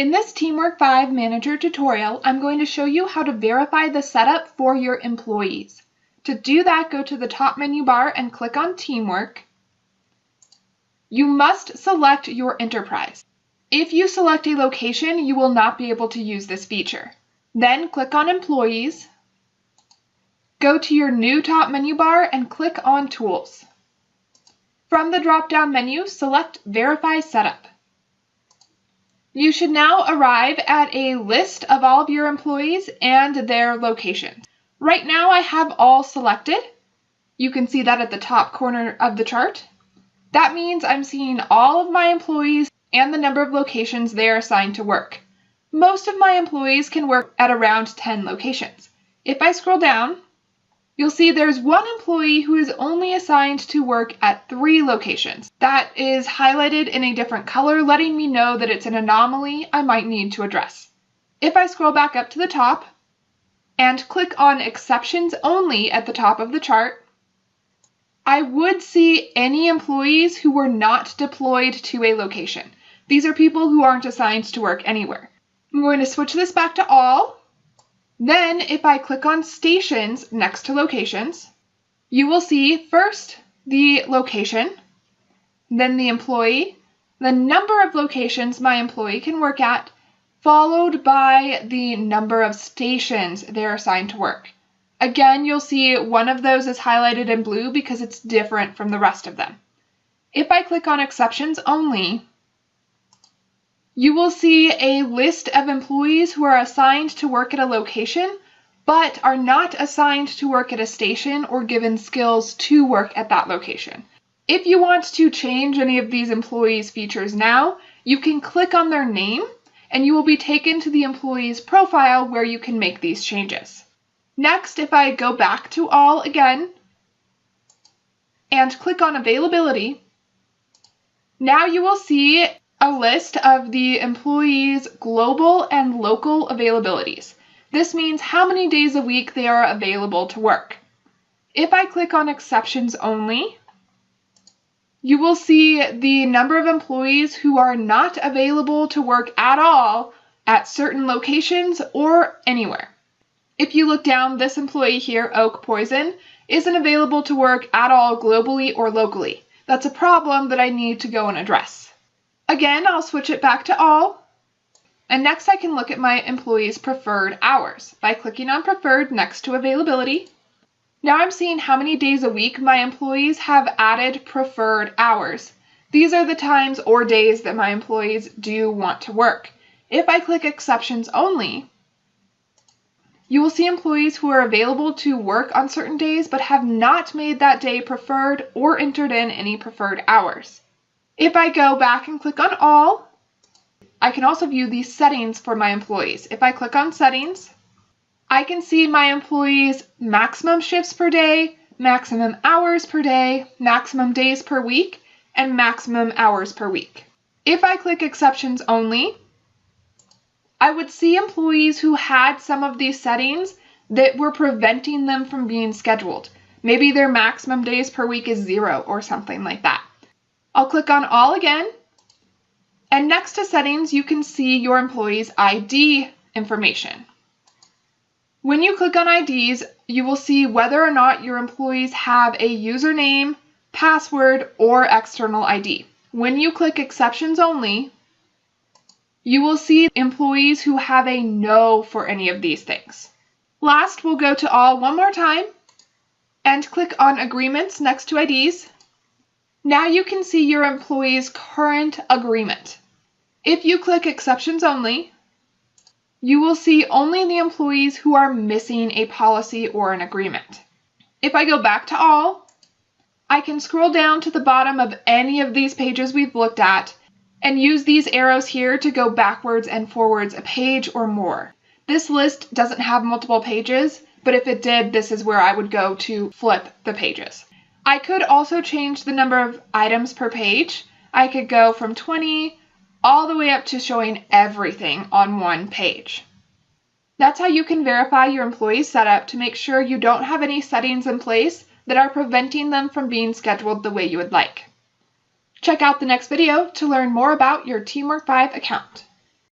In this TeamWork 5 Manager tutorial, I'm going to show you how to verify the setup for your employees. To do that, go to the top menu bar and click on TeamWork. You must select your enterprise. If you select a location, you will not be able to use this feature. Then click on Employees. Go to your new top menu bar and click on Tools. From the drop-down menu, select Verify Setup. You should now arrive at a list of all of your employees and their locations. Right now I have all selected. You can see that at the top corner of the chart. That means I'm seeing all of my employees and the number of locations they are assigned to work. Most of my employees can work at around 10 locations. If I scroll down, you'll see there's one employee who is only assigned to work at 3 locations. That is highlighted in a different color, letting me know that it's an anomaly I might need to address. If I scroll back up to the top and click on Exceptions Only at the top of the chart, I would see any employees who were not deployed to a location. These are people who aren't assigned to work anywhere. I'm going to switch this back to all. Then, if I click on Stations next to Locations, you will see first the location, then the employee, the number of locations my employee can work at, followed by the number of stations they're assigned to work. Again, you'll see one of those is highlighted in blue because it's different from the rest of them. If I click on Exceptions Only, you will see a list of employees who are assigned to work at a location, but are not assigned to work at a station or given skills to work at that location. If you want to change any of these employees' features now, you can click on their name and you will be taken to the employee's profile where you can make these changes. Next, if I go back to all again and click on Availability, now you will see a list of the employees' global and local availabilities. This means how many days a week they are available to work. If I click on Exceptions Only, you will see the number of employees who are not available to work at all at certain locations or anywhere. If you look down, this employee here, Oak Poison, isn't available to work at all globally or locally. That's a problem that I need to go and address. Again, I'll switch it back to all. And next I can look at my employees' preferred hours by clicking on Preferred next to Availability. Now I'm seeing how many days a week my employees have added preferred hours. These are the times or days that my employees do want to work. If I click Exceptions Only, you will see employees who are available to work on certain days but have not made that day preferred or entered in any preferred hours. If I go back and click on All, I can also view the settings for my employees. If I click on Settings, I can see my employees' maximum shifts per day, maximum hours per day, maximum days per week, and maximum hours per week. If I click Exceptions Only, I would see employees who had some of these settings that were preventing them from being scheduled. Maybe their maximum days per week is 0 or something like that. I'll click on All again, and next to Settings, you can see your employee's ID information. When you click on IDs, you will see whether or not your employees have a username, password, or external ID. When you click Exceptions Only, you will see employees who have a no for any of these things. Last, we'll go to All one more time and click on Agreements next to IDs. Now you can see your employee's current agreement. If you click Exceptions Only, you will see only the employees who are missing a policy or an agreement. If I go back to All, I can scroll down to the bottom of any of these pages we've looked at and use these arrows here to go backwards and forwards a page or more. This list doesn't have multiple pages, but if it did, this is where I would go to flip the pages. I could also change the number of items per page. I could go from 20 all the way up to showing everything on one page. That's how you can verify your employee setup to make sure you don't have any settings in place that are preventing them from being scheduled the way you would like. Check out the next video to learn more about your TeamWork 5 account.